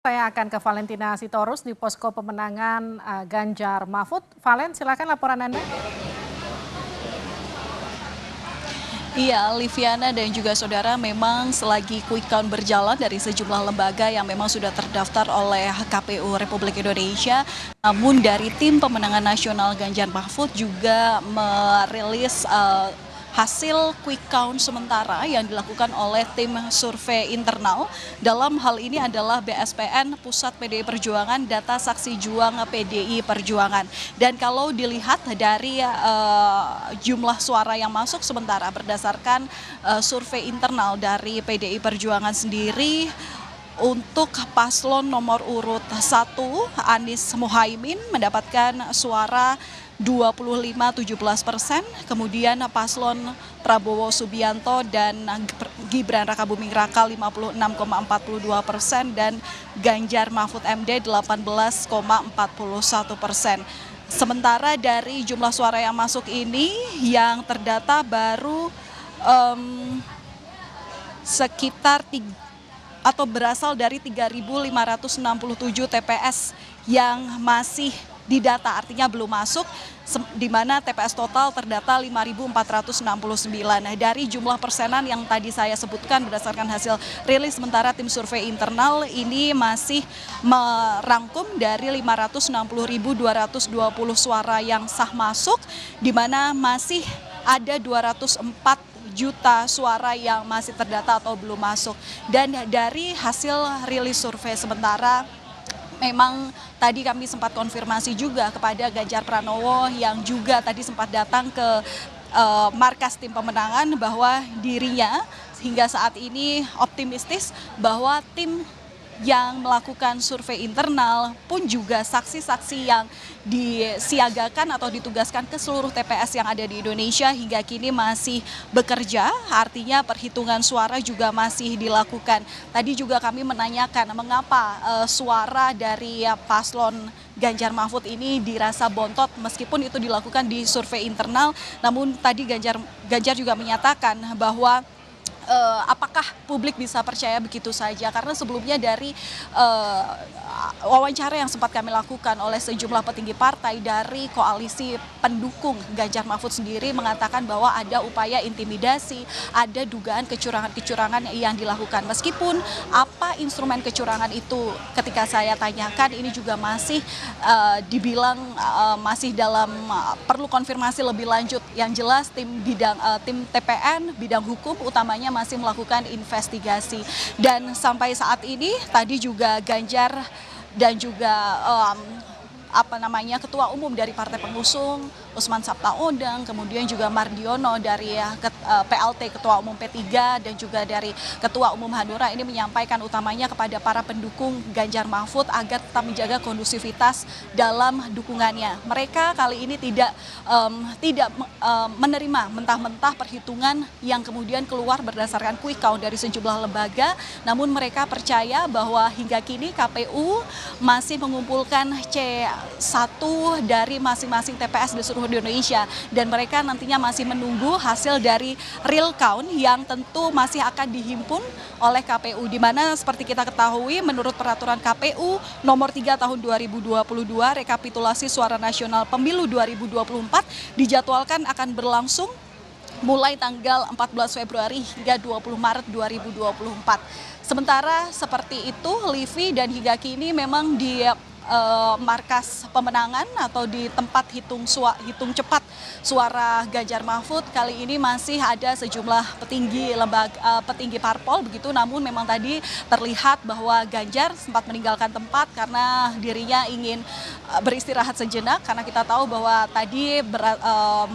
Saya akan ke Valentina Sitorus di posko pemenangan Ganjar Mahfud. Valen, silakan laporan Anda. Iya, Liviana dan juga saudara, memang selagi quick count berjalan dari sejumlah lembaga yang memang sudah terdaftar oleh KPU Republik Indonesia, namun dari tim pemenangan nasional Ganjar Mahfud juga merilis hasil quick count sementara yang dilakukan oleh tim survei internal. Dalam hal ini adalah BSPN Pusat PDI Perjuangan, data saksi juang PDI Perjuangan. Dan kalau dilihat dari jumlah suara yang masuk sementara berdasarkan survei internal dari PDI Perjuangan sendiri, untuk paslon nomor urut 1 Anies Mohaimin mendapatkan suara 25,17%, kemudian paslon Prabowo Subianto dan Gibran Rakabuming Raka 56,42% dan Ganjar Mahfud MD 18,41%. Sementara dari jumlah suara yang masuk ini yang terdata baru sekitar atau berasal dari 3.567 TPS yang masih didata, artinya belum masuk, di mana TPS total terdata 5.469. Nah, dari jumlah persenan yang tadi saya sebutkan berdasarkan hasil rilis sementara tim survei internal ini masih merangkum dari 560.220 suara yang sah masuk, di mana masih ada 204 juta suara yang masih terdata atau belum masuk. Dan dari hasil rilis survei sementara, memang tadi kami sempat konfirmasi juga kepada Ganjar Pranowo yang juga tadi sempat datang ke markas tim pemenangan bahwa dirinya hingga saat ini optimistis bahwa tim yang melakukan survei internal pun juga saksi-saksi yang disiagakan atau ditugaskan ke seluruh TPS yang ada di Indonesia hingga kini masih bekerja, artinya perhitungan suara juga masih dilakukan. Tadi juga kami menanyakan mengapa suara dari paslon Ganjar Mahfud ini dirasa bontot meskipun itu dilakukan di survei internal, namun tadi Ganjar juga menyatakan bahwa apakah publik bisa percaya begitu saja, karena sebelumnya dari wawancara yang sempat kami lakukan oleh sejumlah petinggi partai dari koalisi pendukung Ganjar Mahfud sendiri mengatakan bahwa ada upaya intimidasi, ada dugaan kecurangan-kecurangan yang dilakukan. Meskipun apa instrumen kecurangan itu ketika saya tanyakan ini juga masih dibilang masih dalam perlu konfirmasi lebih lanjut. Yang jelas tim TPN bidang hukum utamanya masih melakukan investigasi, dan sampai saat ini tadi juga Ganjar dan juga Ketua Umum dari Partai Pengusung Usman Sabtaodang, kemudian juga Mardiono dari PLT Ketua Umum P3 dan juga dari Ketua Umum Hanura ini menyampaikan utamanya kepada para pendukung Ganjar Mahfud agar tetap menjaga kondusivitas dalam dukungannya. Mereka kali ini tidak menerima mentah-mentah perhitungan yang kemudian keluar berdasarkan quick count dari sejumlah lembaga, namun mereka percaya bahwa hingga kini KPU masih mengumpulkan C1 dari masing-masing TPS di seluruh Indonesia, dan mereka nantinya masih menunggu hasil dari real count yang tentu masih akan dihimpun oleh KPU, di mana seperti kita ketahui menurut peraturan KPU nomor 3 tahun 2022 rekapitulasi suara nasional pemilu 2024 dijadwalkan akan berlangsung mulai tanggal 14 Februari hingga 20 Maret 2024. Sementara seperti itu, Livi, dan hingga kini memang di markas pemenangan atau di tempat hitung cepat suara Ganjar Mahfud kali ini masih ada sejumlah petinggi parpol begitu, namun memang tadi terlihat bahwa Ganjar sempat meninggalkan tempat karena dirinya ingin beristirahat sejenak, karena kita tahu bahwa tadi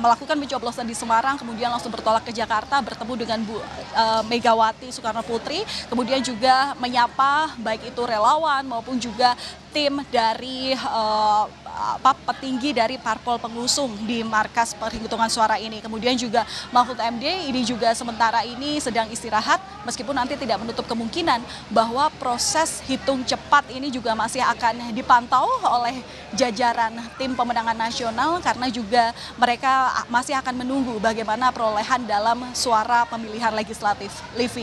melakukan pencoblosan di Semarang kemudian langsung bertolak ke Jakarta bertemu dengan Bu Megawati Soekarno Putri, kemudian juga menyapa baik itu relawan maupun juga tim dari petinggi dari parpol pengusung di markas perhitungan suara ini. Kemudian juga Mahfud MD ini juga sementara ini sedang istirahat, meskipun nanti tidak menutup kemungkinan bahwa proses hitung cepat ini juga masih akan dipantau oleh jajaran tim pemenangan nasional, karena juga mereka masih akan menunggu bagaimana perolehan dalam suara pemilihan legislatif. Livi.